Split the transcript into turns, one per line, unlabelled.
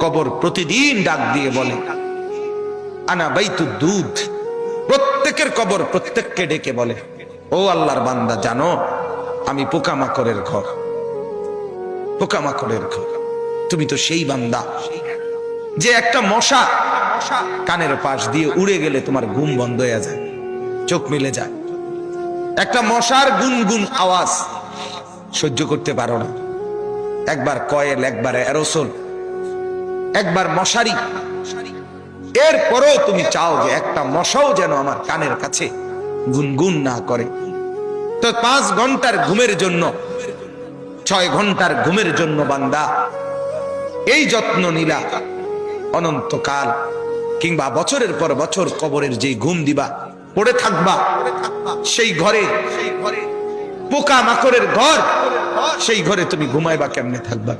কবর প্রতিদিন ডাক দিয়ে বলে আনা বাইতুদ দুধ। প্রত্যেকের কবর প্রত্যেককে ডেকে বলে, ও আল্লাহর বান্দা, জানো আমি পোকামাকড়ের ঘর, পোকামাকড়ের ঘর। তুমি তো সেই বান্দা যে একটা মশা কানের পাশ দিয়ে উড়ে গেলে তোমার ঘুম বন্ধ হয়ে যায়, চোখ মিলে যায়। একটা মশার গুনগুন আওয়াজ সহ্য করতে পারো না। একবার কয়েল, একবার অ্যারোসোল, একবার মশারি, এরপরও তুমি চাও যে একটা মশাও যেন আমার কানের কাছে গুনগুন না করে। তো 5 ঘন্টার ঘুমের জন্য, 6 ঘন্টার ঘুমের জন্য বান্দা এই যত্ন নিলা, অনন্তকাল কিংবা বছরের পর বছর কবরের যে ঘুম দিবা, পড়ে থাকবা সেই ঘরে, পোকা মাকড়ের ঘর, সেই ঘরে তুমি ঘুমাইবা কেমনে, থাকবা?